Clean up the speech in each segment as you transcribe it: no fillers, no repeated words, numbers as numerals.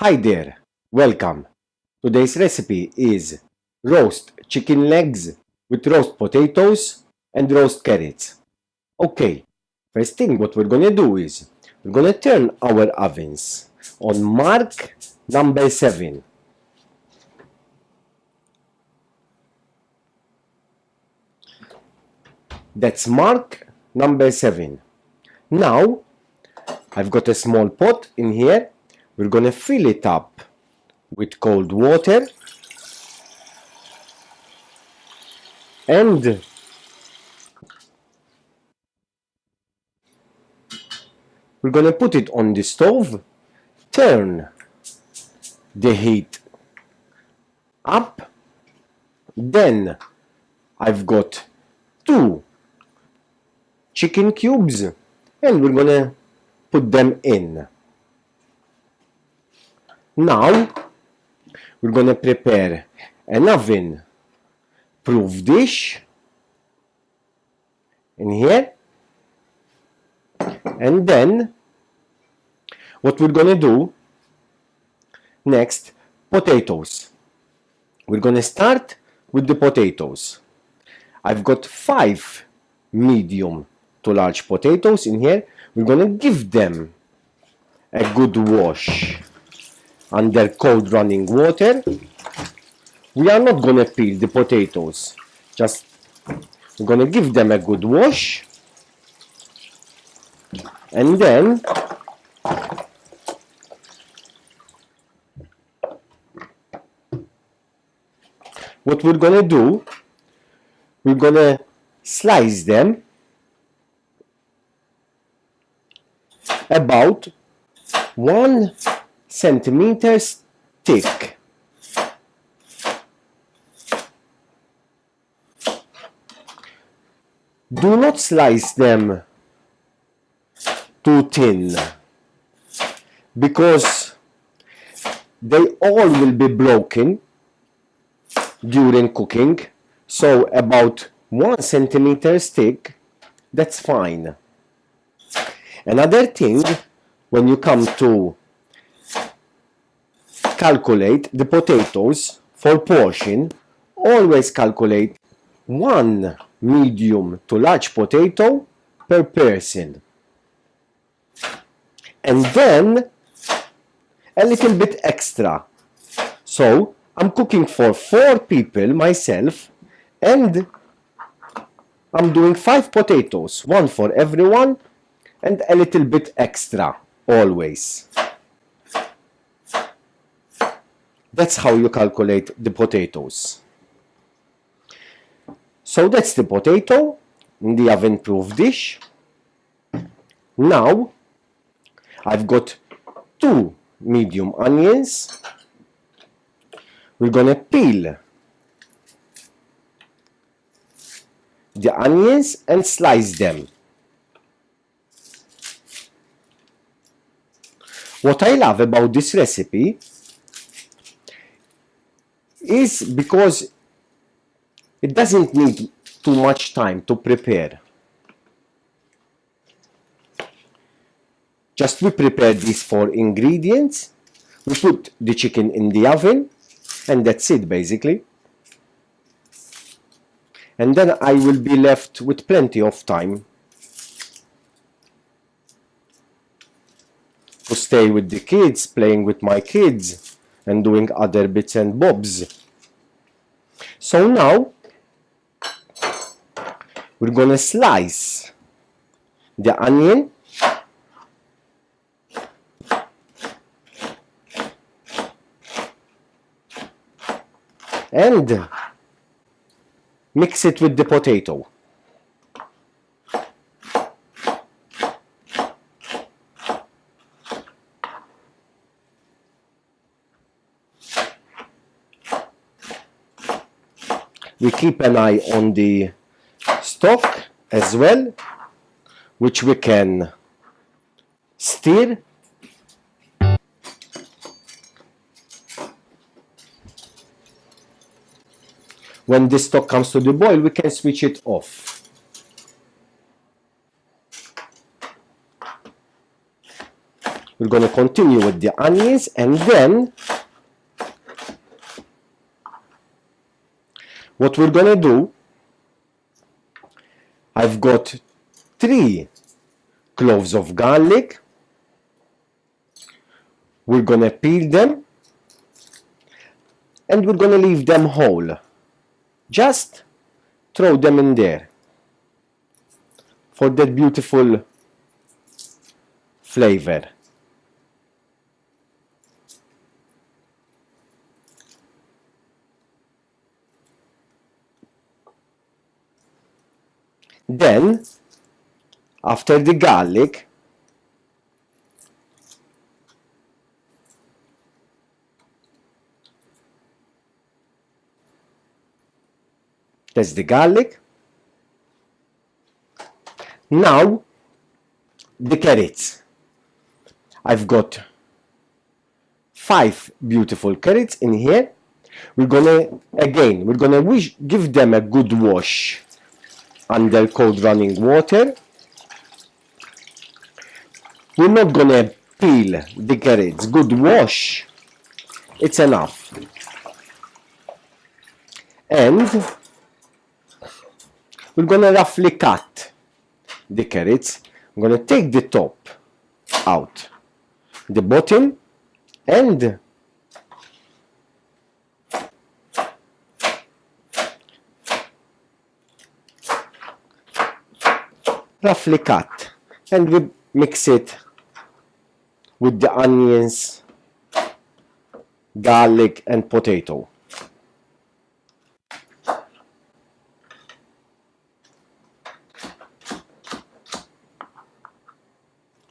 Hi there, welcome. Today's recipe is roast chicken legs with roast potatoes and roast carrots. Okay, first thing what we're gonna do is we're gonna turn our ovens on mark number 7. That's mark number 7. Now, I've got a small pot in here. We're gonna fill it up with cold water and we're gonna put it on the stove, turn the heat up, then I've got 2 chicken cubes and we're gonna put them in. Now we're gonna prepare an oven proof dish in here, and then what we're gonna do next, potatoes. We're gonna start with the potatoes. I've got 5 medium to large potatoes in here. We're gonna give them a good wash under cold running water. We are not gonna peel the potatoes, just we're gonna give them a good wash, and then what we're gonna do, we're gonna slice them about 1 centimeter thick. Do not slice them too thin, because they all will be broken during cooking. So about 1 centimeter thick, that's fine. Another thing, when you come to calculate the potatoes for portion, always calculate 1 medium to large potato per person, and then a little bit extra. So I'm cooking for 4 people myself, and I'm doing 5 potatoes, 1 for everyone, and a little bit extra always. That's how you calculate the potatoes. So that's the potato in the oven proof dish. Now I've got 2 medium onions. We're gonna peel the onions and slice them. What I love about this recipe is because it doesn't need too much time to prepare. Just we prepare these 4 ingredients, we put the chicken in the oven, and that's it basically. And then I will be left with plenty of time to stay with the kids, playing with my kids, and doing other bits and bobs. So now we're gonna slice the onion and mix it with the potato. We keep an eye on the stock as well, which we can stir. When the stock comes to the boil, we can switch it off. we're going to continue with the onions, and then what we're going to do, I've got 3 cloves of garlic. We're going to peel them and we're going to leave them whole. Just throw them in there for that beautiful flavor. Then, after the garlic, that's the garlic. Now, the carrots. I've got 5 beautiful carrots in here. We're gonna give them a good wash under cold running water. We're not gonna peel the carrots. Good wash, it's enough. And we're gonna roughly cut the carrots. I'm gonna take the top out, the bottom, and roughly cut, and we mix it with the onions, garlic, and potato.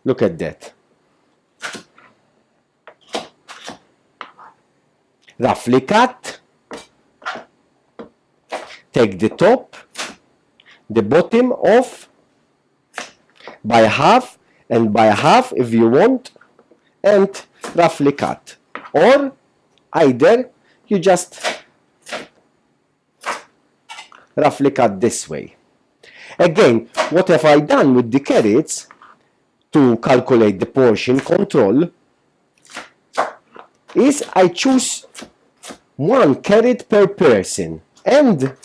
Look at that. Roughly cut. Take the top, the bottom off by half, and by half if you want, and roughly cut. Or either you just roughly cut this way. Again, what have I done with the carrots to calculate the portion control is I choose 1 carrot per person and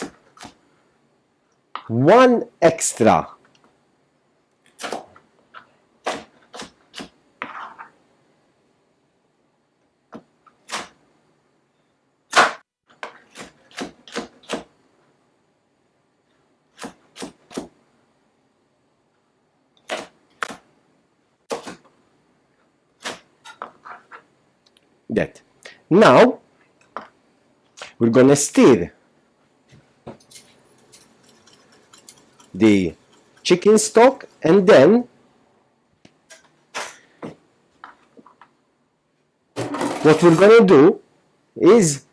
1 extra. That. Now we're gonna stir the chicken stock, and then what we're gonna do is,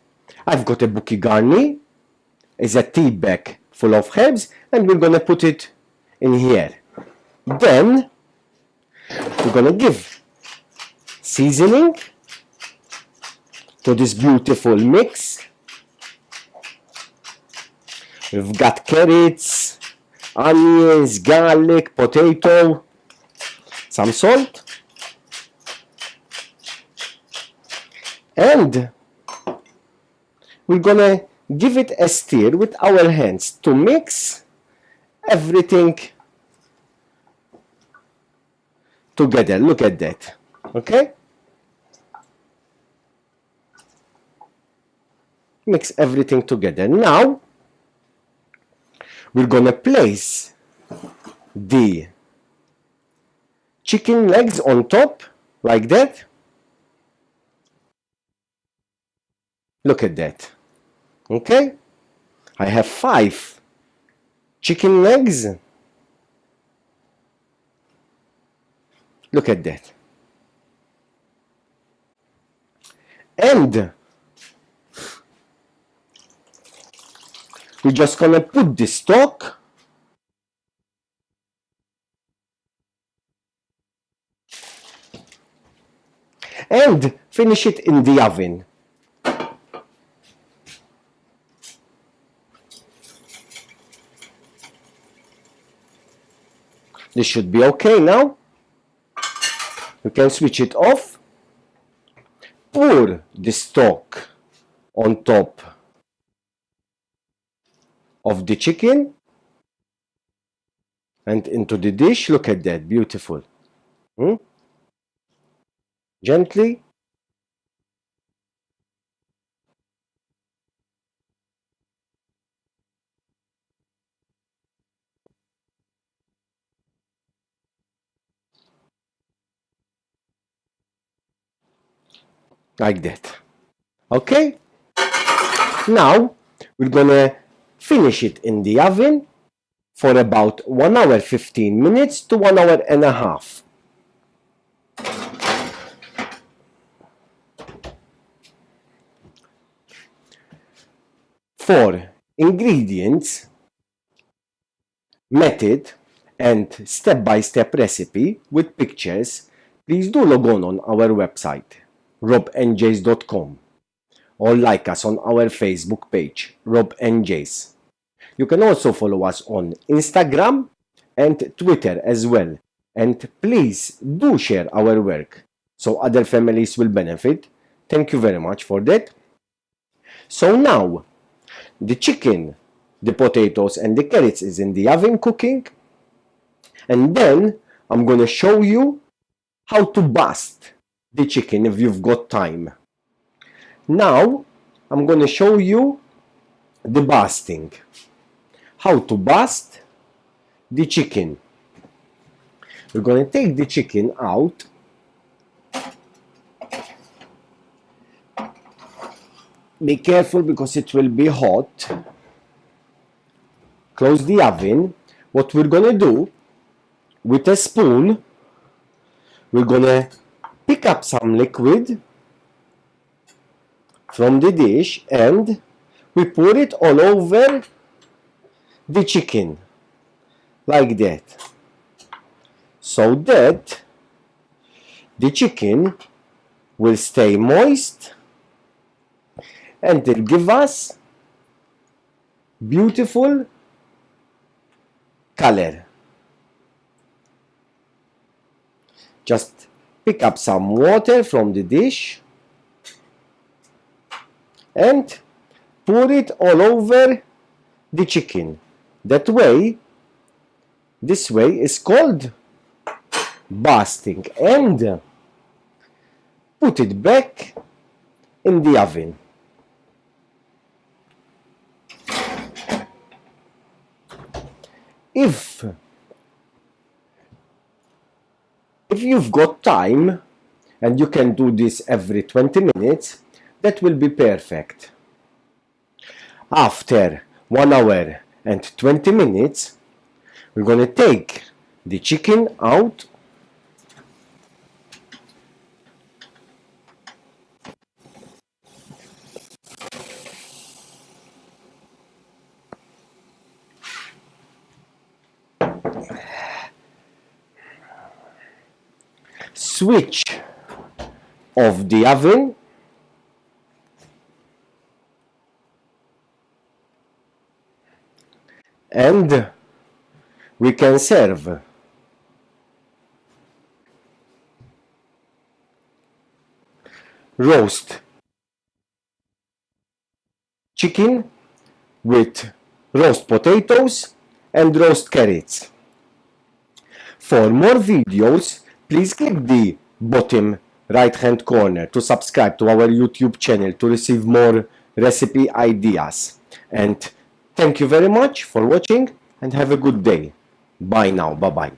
I've got a bouquet garni, is a tea bag full of herbs, and we're gonna put it in here. Then we're gonna give seasoning to this beautiful mix. We've got carrots, onions, garlic, potato, some salt, and we're gonna give it a stir with our hands to mix everything together. Look at that. Okay? Mix everything together. Now we're gonna place the chicken legs on top like that. Look at that. Okay? I have 5 chicken legs. Look at that. And we're just gonna put the stock and finish it in the oven. This should be okay now. You can switch it off, pour the stock on top of the chicken and into the dish. Look at that, beautiful. Gently. Like that. Okay? Now we're gonna finish it in the oven for about 1 hour 15 minutes to 1 hour and a half. For ingredients, method, and step-by-step recipe with pictures, please do log on our website, robnjays.com, or like us on our Facebook page, robnjays. You can also follow us on Instagram and Twitter as well. And please do share our work so other families will benefit. Thank you very much for that. So now, the chicken, the potatoes, and the carrots is in the oven cooking. And then I'm going to show you how to bast the chicken if you've got time. Now, I'm going to show you the basting. How to bast the chicken. We're going to take the chicken out. Be careful because it will be hot. Close the oven. What we're going to do, with a spoon, we're going to pick up some liquid from the dish and we pour it all over the chicken, like that, so that the chicken will stay moist and it'll give us beautiful color. Just pick up some water from the dish and pour it all over the chicken. That way, this way is called basting, and put it back in the oven. If you've got time and you can do this every 20 minutes, that will be perfect. After 1 hour and 20 minutes, we're going to take the chicken out. Switch off the oven. And we can serve. Roast chicken with roast potatoes and roast carrots. For more videos, please click the bottom right hand corner to subscribe to our YouTube channel to receive more recipe ideas. And thank you very much for watching and have a good day. Bye now. Bye-bye.